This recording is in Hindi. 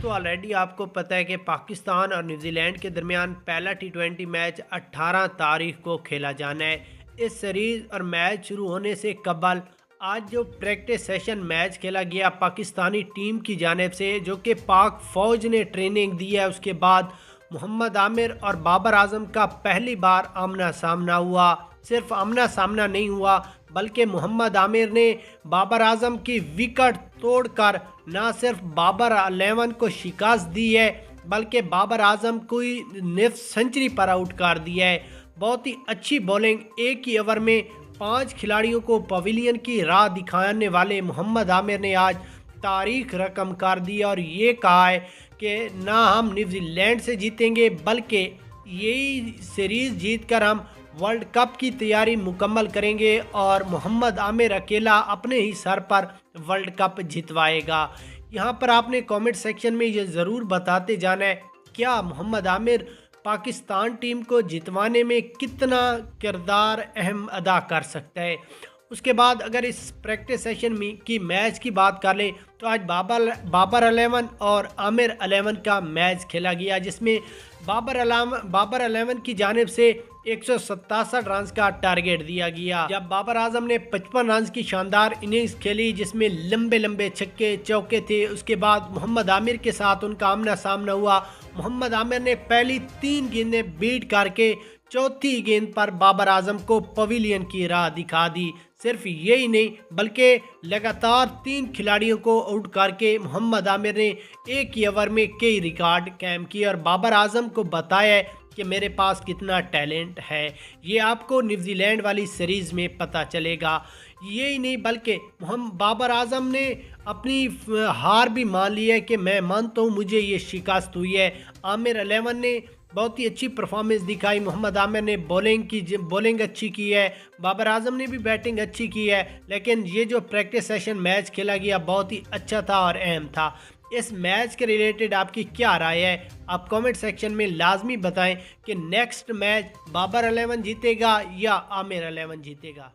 दोस्तों ऑलरेडी आपको पता है कि पाकिस्तान और न्यूजीलैंड के दरमियान पहला टी20 मैच 18 तारीख को खेला जाना है। इस सीरीज़ और मैच शुरू होने से कबल आज जो प्रैक्टिस सेशन मैच खेला गया पाकिस्तानी टीम की जानिब से, जो कि पाक फ़ौज ने ट्रेनिंग दी है, उसके बाद मोहम्मद आमिर और बाबर आजम का पहली बार आमना सामना हुआ। सिर्फ आमना सामना नहीं हुआ बल्कि मोहम्मद आमिर ने बाबर आजम की विकेट तोड़कर ना सिर्फ बाबर 11 को शिकस्त दी है बल्कि बाबर आजम को निफ सेंचुरी पर आउट कर दिया है। बहुत ही अच्छी बॉलिंग, एक ही ओवर में 5 खिलाड़ियों को पवेलियन की राह दिखाने वाले मोहम्मद आमिर ने आज तारीख रकम कर दी और ये कहा है कि ना हम न्यूजीलैंड से जीतेंगे बल्कि यही सीरीज़ जीतकर हम वर्ल्ड कप की तैयारी मुकम्मल करेंगे और मोहम्मद आमिर अकेला अपने ही सर पर वर्ल्ड कप जितवाएगा। यहाँ पर आपने कमेंट सेक्शन में ये ज़रूर बताते जाना है क्या मोहम्मद आमिर पाकिस्तान टीम को जितवाने में कितना किरदार अहम अदा कर सकता है। उसके बाद अगर इस प्रैक्टिस सेशन में की मैच की बात कर लें तो आज बाबर 11 और आमिर 11 का मैच खेला गया, जिसमें बाबर 11 की जानिब से 167 रन का टारगेट दिया गया, जब बाबर आजम ने 55 रन की शानदार इनिंग्स खेली जिसमें लंबे लंबे छक्के चौके थे। उसके बाद मोहम्मद आमिर के साथ उनका आमना सामना हुआ। मोहम्मद आमिर ने पहली 3 गेंदें बीट करके चौथी गेंद पर बाबर आजम को पवेलियन की राह दिखा दी। सिर्फ यही नहीं बल्कि लगातार 3 खिलाड़ियों को आउट करके मोहम्मद आमिर ने एक ही ओवर में कई रिकॉर्ड कायम किए और बाबर आजम को बताया कि मेरे पास कितना टैलेंट है। ये आपको न्यूजीलैंड वाली सीरीज़ में पता चलेगा। यही नहीं बल्कि बाबर आजम ने अपनी हार भी मान ली है कि मैं मानता हूँ मुझे ये शिकस्त हुई है। आमिर 11 ने बहुत ही अच्छी परफॉर्मेंस दिखाई। मोहम्मद आमिर ने बॉलिंग अच्छी की है, बाबर आजम ने भी बैटिंग अच्छी की है, लेकिन ये जो प्रैक्टिस सेशन मैच खेला गया बहुत ही अच्छा था और अहम था। इस मैच के रिलेटेड आपकी क्या राय है, आप कमेंट सेक्शन में लाजमी बताएं कि नेक्स्ट मैच बाबर 11 जीतेगा या आमिर 11 जीतेगा।